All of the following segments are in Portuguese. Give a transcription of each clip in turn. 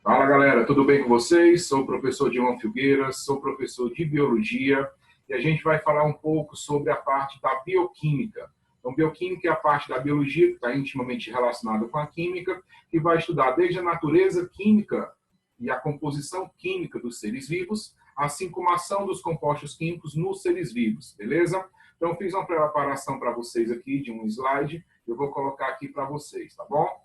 Fala galera, tudo bem com vocês? Sou o professor João Filgueiras, sou professor de Biologia e a gente vai falar um pouco sobre a parte da bioquímica. Então, bioquímica é a parte da biologia que está intimamente relacionada com a química, que vai estudar desde a natureza química e a composição química dos seres vivos, assim como a ação dos compostos químicos nos seres vivos, beleza? Então, fiz uma preparação para vocês aqui de um slide, eu vou colocar aqui para vocês, tá bom?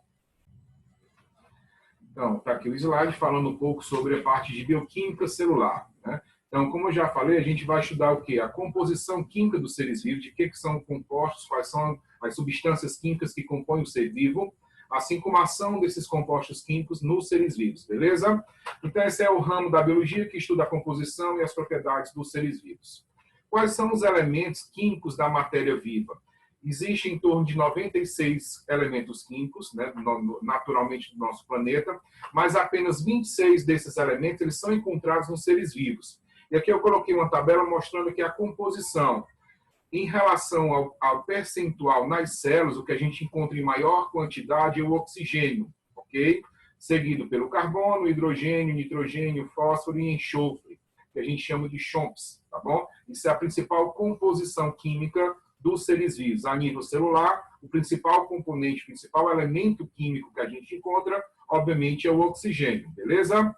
Então, está aqui o slide falando um pouco sobre a parte de bioquímica celular, né? Então, como eu já falei, a gente vai estudar o quê? A composição química dos seres vivos, de que são compostos, quais são as substâncias químicas que compõem o ser vivo, assim como a ação desses compostos químicos nos seres vivos, beleza? Então, esse é o ramo da biologia que estuda a composição e as propriedades dos seres vivos. Quais são os elementos químicos da matéria viva? Existe em torno de 96 elementos químicos, né, naturalmente do nosso planeta, mas apenas 26 desses elementos eles são encontrados nos seres vivos. E aqui eu coloquei uma tabela mostrando que a composição, em relação ao percentual nas células, o que a gente encontra em maior quantidade é o oxigênio, ok? Seguido pelo carbono, hidrogênio, nitrogênio, fósforo e enxofre, que a gente chama de CHOMPs, tá bom? Isso é a principal composição química dos seres vivos. A nível celular, o principal componente, o principal elemento químico que a gente encontra, obviamente, é o oxigênio, beleza?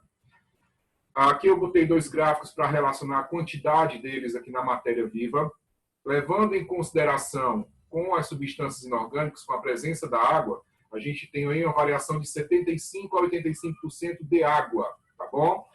Aqui eu botei dois gráficos para relacionar a quantidade deles aqui na matéria viva, levando em consideração com as substâncias inorgânicas, com a presença da água, a gente tem aí uma variação de 75% a 85% de água, tá bom?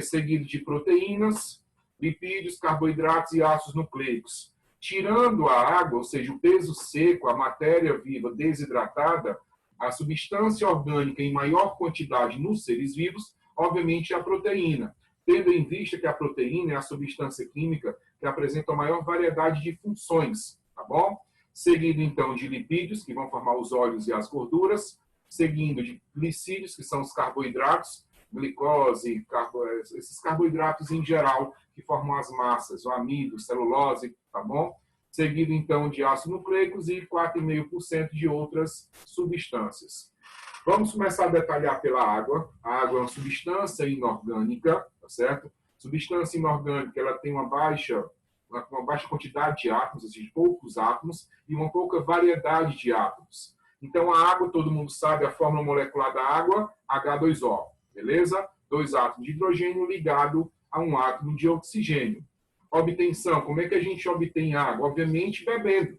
Seguido de proteínas, lipídios, carboidratos e ácidos nucleicos. Tirando a água, ou seja, o peso seco, a matéria viva desidratada, a substância orgânica em maior quantidade nos seres vivos, obviamente, é a proteína. Tendo em vista que a proteína é a substância química que apresenta a maior variedade de funções, tá bom? Seguido, então, de lipídios, que vão formar os óleos e as gorduras, seguindo de glicídios, que são os carboidratos, glicose, esses carboidratos em geral, que formam as massas, o amido, celulose, tá bom? Seguido, então, de ácidos nucleicos e 4,5% de outras substâncias. Vamos começar a detalhar pela água. A água é uma substância inorgânica, tá certo? Substância inorgânica, ela tem uma baixa quantidade de átomos, ou seja, poucos átomos, e uma pouca variedade de átomos. Então, a água, todo mundo sabe a fórmula molecular da água, H2O, beleza? 2 átomos de hidrogênio ligado a um átomo de oxigênio. Obtenção, como é que a gente obtém água? Obviamente, bebendo.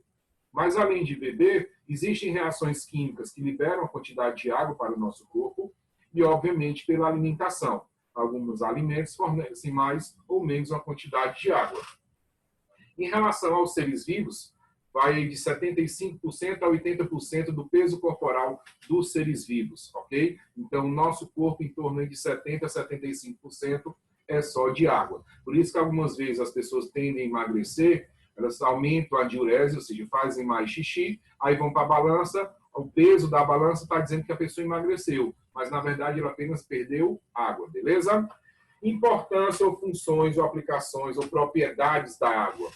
Mas, além de beber, existem reações químicas que liberam a quantidade de água para o nosso corpo e, obviamente, pela alimentação. Alguns alimentos fornecem mais ou menos uma quantidade de água. Em relação aos seres vivos, vai de 75% a 80% do peso corporal dos seres vivos, ok? Então, o nosso corpo, em torno de 70% a 75%, é só de água. Por isso que algumas vezes as pessoas tendem a emagrecer, elas aumentam a diurese, ou seja, fazem mais xixi, aí vão para a balança, o peso da balança está dizendo que a pessoa emagreceu, mas na verdade ela apenas perdeu água, beleza? Importância ou funções ou aplicações ou propriedades da água.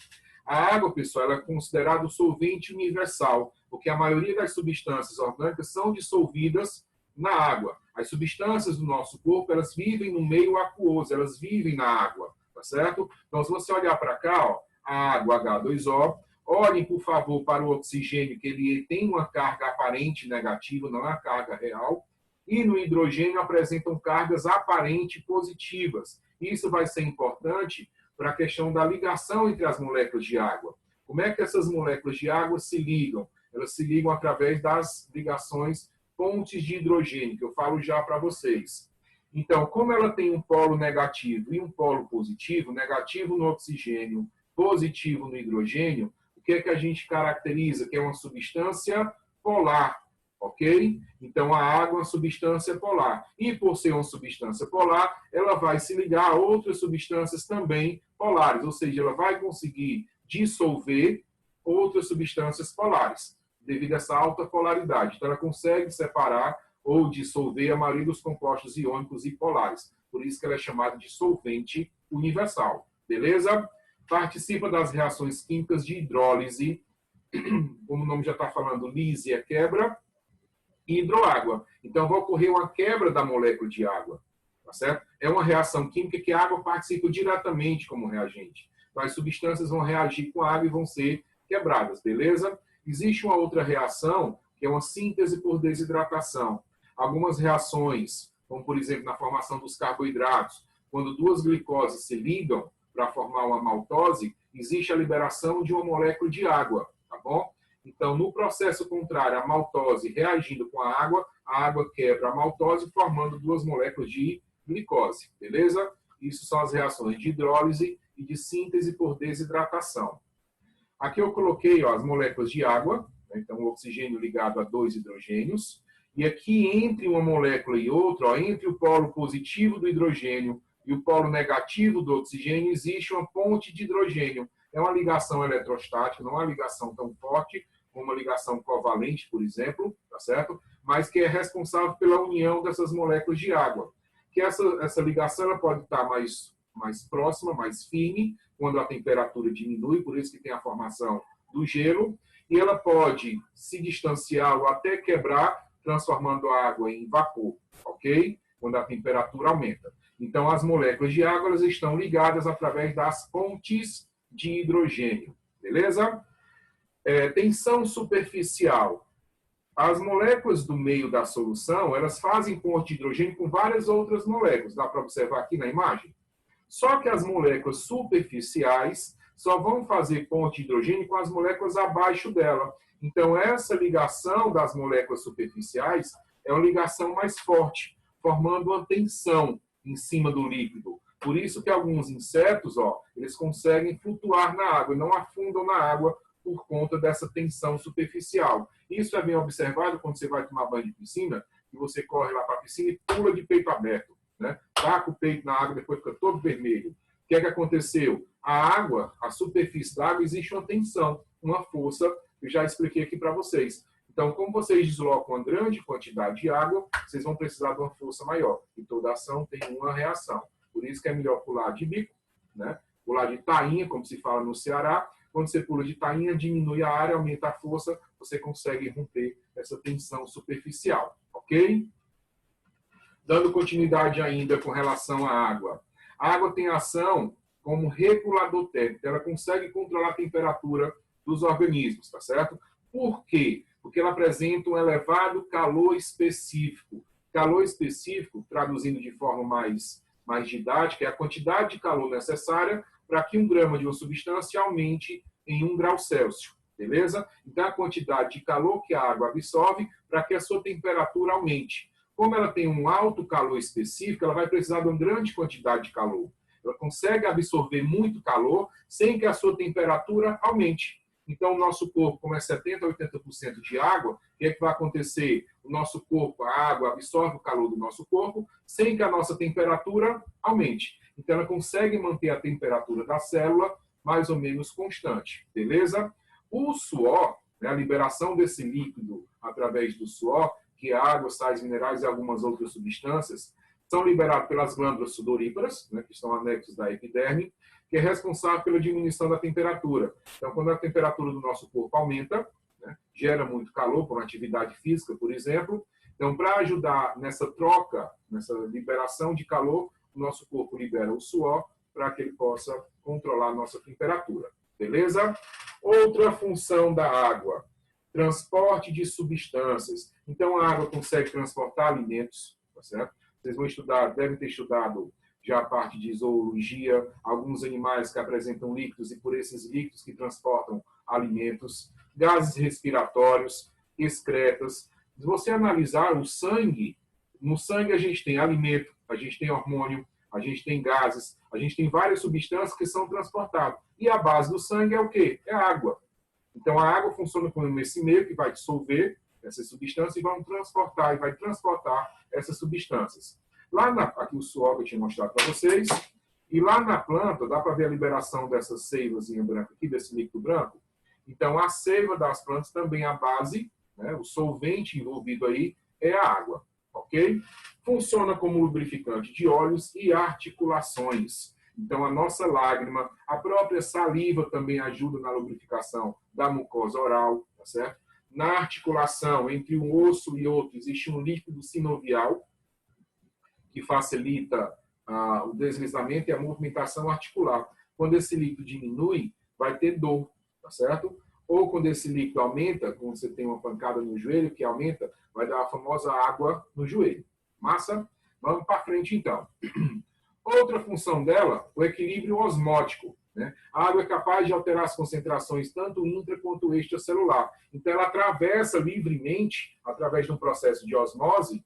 A água, pessoal, ela é considerada o solvente universal, porque a maioria das substâncias orgânicas são dissolvidas na água. As substâncias do nosso corpo, elas vivem no meio aquoso, elas vivem na água, tá certo? Então, se você olhar para cá, ó, a água H2O, olhem, por favor, para o oxigênio, que ele tem uma carga aparente negativa, não é a carga real, e no hidrogênio apresentam cargas aparentes positivas. Isso vai ser importante para a questão da ligação entre as moléculas de água. Como é que essas moléculas de água se ligam? Elas se ligam através das ligações pontes de hidrogênio, que eu falo já para vocês. Então, como ela tem um polo negativo e um polo positivo, negativo no oxigênio, positivo no hidrogênio, o que é que a gente caracteriza? Que é uma substância polar, ok? Então, a água é uma substância polar. E, por ser uma substância polar, ela vai se ligar a outras substâncias também polares, ou seja, ela vai conseguir dissolver outras substâncias polares, devido a essa alta polaridade. Então, ela consegue separar ou dissolver a maioria dos compostos iônicos e polares. Por isso que ela é chamada de solvente universal. Beleza? Participa das reações químicas de hidrólise, como o nome já está falando, lise é quebra, e hidroágua. Então, vai ocorrer uma quebra da molécula de água. tá certo? É uma reação química que a água participa diretamente como reagente. Então, as substâncias vão reagir com a água e vão ser quebradas, beleza? Existe uma outra reação, que é uma síntese por desidratação. Algumas reações, como por exemplo na formação dos carboidratos, quando duas glicoses se ligam para formar uma maltose, existe a liberação de uma molécula de água, tá bom? Então, no processo contrário, a maltose reagindo com a água quebra a maltose, formando duas moléculas de glicose, beleza? Isso são as reações de hidrólise e de síntese por desidratação. Aqui eu coloquei as moléculas de água, né? Então o oxigênio ligado a dois hidrogênios, e aqui entre uma molécula e outra, entre o polo positivo do hidrogênio e o polo negativo do oxigênio, existe uma ponte de hidrogênio. É uma ligação eletrostática, não é uma ligação tão forte como uma ligação covalente, por exemplo, tá certo? Mas que é responsável pela união dessas moléculas de água. Que essa ligação ela pode estar mais próxima, mais firme, quando a temperatura diminui, por isso que tem a formação do gelo, e ela pode se distanciar ou até quebrar, transformando a água em vapor, ok? Quando a temperatura aumenta. Então, as moléculas de água elas estão ligadas através das pontes de hidrogênio, beleza? Tensão superficial. As moléculas do meio da solução, elas fazem ponte de hidrogênio com várias outras moléculas. Dá para observar aqui na imagem? Só que as moléculas superficiais só vão fazer ponte de hidrogênio com as moléculas abaixo dela. Então, essa ligação das moléculas superficiais é uma ligação mais forte, formando uma tensão em cima do líquido. Por isso que alguns insetos, eles conseguem flutuar na água, não afundam na água por conta dessa tensão superficial. Isso é bem observado quando você vai tomar banho de piscina, e você corre lá para a piscina e pula de peito aberto, né? Taca o peito na água, depois fica todo vermelho. O que é que aconteceu? A água, a superfície da água, existe uma tensão, uma força, que eu já expliquei aqui para vocês. Então, como vocês deslocam uma grande quantidade de água, vocês vão precisar de uma força maior. E toda ação tem uma reação. Por isso que é melhor pular de bico, né? Pular de tainha, como se fala no Ceará. Quando você pula de tainha, diminui a área, aumenta a força, você consegue romper essa tensão superficial, ok? Dando continuidade ainda com relação à água. A água tem ação como regulador térmico, ela consegue controlar a temperatura dos organismos, tá certo? Por quê? Porque ela apresenta um elevado calor específico. Calor específico, traduzindo de forma mais didática, é a quantidade de calor necessária para que 1 grama de uma substância aumente em 1 grau Celsius, beleza? Então, a quantidade de calor que a água absorve para que a sua temperatura aumente. Como ela tem um alto calor específico, ela vai precisar de uma grande quantidade de calor. Ela consegue absorver muito calor sem que a sua temperatura aumente. Então, o nosso corpo, como é 70% a 80% de água, o que é que vai acontecer? O nosso corpo, a água, absorve o calor do nosso corpo sem que a nossa temperatura aumente. Então, ela consegue manter a temperatura da célula mais ou menos constante, beleza? O suor, né, a liberação desse líquido através do suor, que é água, sais minerais e algumas outras substâncias, são liberados pelas glândulas sudoríparas, né, que estão anexos da epiderme, que é responsável pela diminuição da temperatura. Então, quando a temperatura do nosso corpo aumenta, né, gera muito calor por uma atividade física, por exemplo. Então, para ajudar nessa troca, nessa liberação de calor, o nosso corpo libera o suor para que ele possa controlar a nossa temperatura. Beleza? Outra função da água, transporte de substâncias. Então, a água consegue transportar alimentos, tá certo? Vocês vão estudar, devem ter estudado já a parte de zoologia, alguns animais que apresentam líquidos e por esses líquidos que transportam alimentos, gases respiratórios, excretas. Se você analisar o sangue, no sangue a gente tem alimento, a gente tem hormônio, a gente tem gases, a gente tem várias substâncias que são transportadas. E a base do sangue é o quê? É a água. Então a água funciona como esse meio que vai dissolver essas substâncias e vai transportar essas substâncias. Aqui o suor que eu tinha mostrado para vocês, e lá na planta, dá para ver a liberação dessa seivazinha branca aqui, desse líquido branco. Então, a seiva das plantas também, a base, né, o solvente envolvido aí, é a água, ok? Funciona como lubrificante de olhos e articulações. Então, a nossa lágrima, a própria saliva também ajuda na lubrificação da mucosa oral, tá certo? Na articulação, entre um osso e outro, existe um líquido sinovial, que facilita o deslizamento e a movimentação articular. Quando esse líquido diminui, vai ter dor, tá certo? Ou quando esse líquido aumenta, quando você tem uma pancada no joelho que aumenta, vai dar a famosa água no joelho. Massa? Vamos para frente, então. Outra função dela, o equilíbrio osmótico. Né? A água é capaz de alterar as concentrações tanto intra quanto extracelular. Então, ela atravessa livremente, através de um processo de osmose,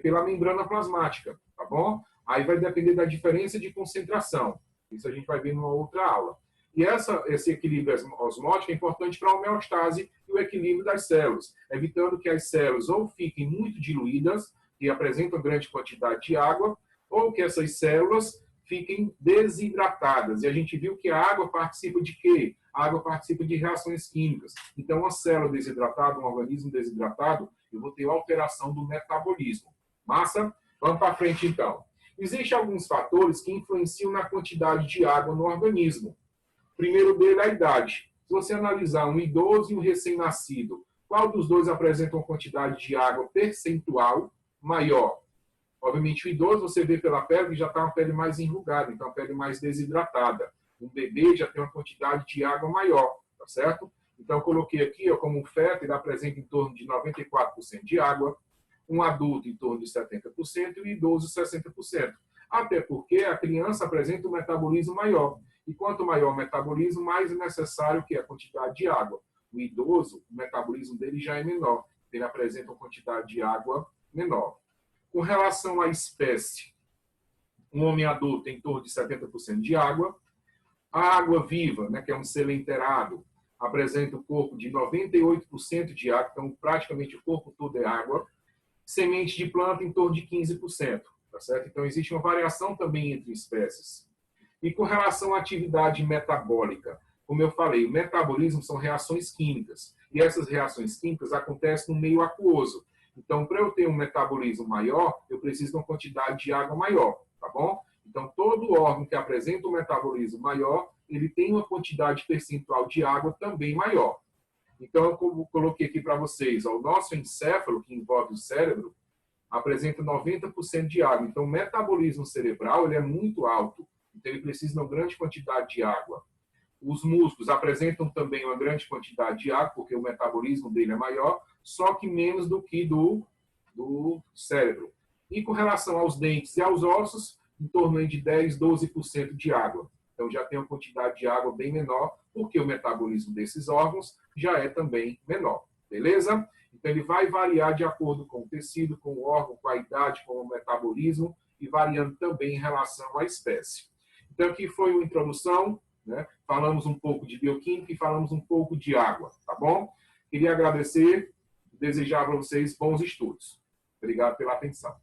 pela membrana plasmática, tá bom? Aí vai depender da diferença de concentração. Isso a gente vai ver numa outra aula. E esse equilíbrio osmótico é importante para a homeostase e o equilíbrio das células, evitando que as células ou fiquem muito diluídas, que apresentam grande quantidade de água, ou que essas células fiquem desidratadas. E a gente viu que a água participa de quê? A água participa de reações químicas. Então, uma célula desidratada, um organismo desidratado, eu vou ter alteração do metabolismo. Massa? Vamos para frente, então. Existem alguns fatores que influenciam na quantidade de água no organismo. Primeiro dele é a idade. Se você analisar um idoso e um recém-nascido, qual dos dois apresenta uma quantidade de água percentual maior? Obviamente, o idoso, você vê pela pele que já está uma pele mais enrugada, então uma pele mais desidratada. Um bebê já tem uma quantidade de água maior, tá certo? Então, eu coloquei aqui, como um feto, ele apresenta em torno de 94% de água, um adulto em torno de 70% e o idoso 60%. Até porque a criança apresenta um metabolismo maior. E quanto maior o metabolismo, mais é necessário que a quantidade de água. O idoso, o metabolismo dele já é menor. Ele apresenta uma quantidade de água menor. Com relação à espécie, um homem adulto tem em torno de 70% de água. A água viva, né, que é um selo enterado, apresenta o corpo de 98% de água, então praticamente o corpo todo é água. Semente de planta em torno de 15%, tá certo? Então existe uma variação também entre espécies. E com relação à atividade metabólica, como eu falei, o metabolismo são reações químicas. E essas reações químicas acontecem no meio aquoso. Então, para eu ter um metabolismo maior, eu preciso de uma quantidade de água maior, tá bom? Então, todo órgão que apresenta um metabolismo maior, ele tem uma quantidade percentual de água também maior. Então, eu coloquei aqui para vocês, o nosso encéfalo, que envolve o cérebro, apresenta 90% de água. Então, o metabolismo cerebral ele é muito alto. Então, ele precisa de uma grande quantidade de água. Os músculos apresentam também uma grande quantidade de água, porque o metabolismo dele é maior, só que menos do que do cérebro. E com relação aos dentes e aos ossos, em torno de 10, 12% de água. Então, já tem uma quantidade de água bem menor, porque o metabolismo desses órgãos já é também menor. Beleza? Então, ele vai variar de acordo com o tecido, com o órgão, com a idade, com o metabolismo e variando também em relação à espécie. Então, aqui foi uma introdução, né? Falamos um pouco de bioquímica e falamos um pouco de água, tá bom? Queria agradecer e desejar para vocês bons estudos. Obrigado pela atenção.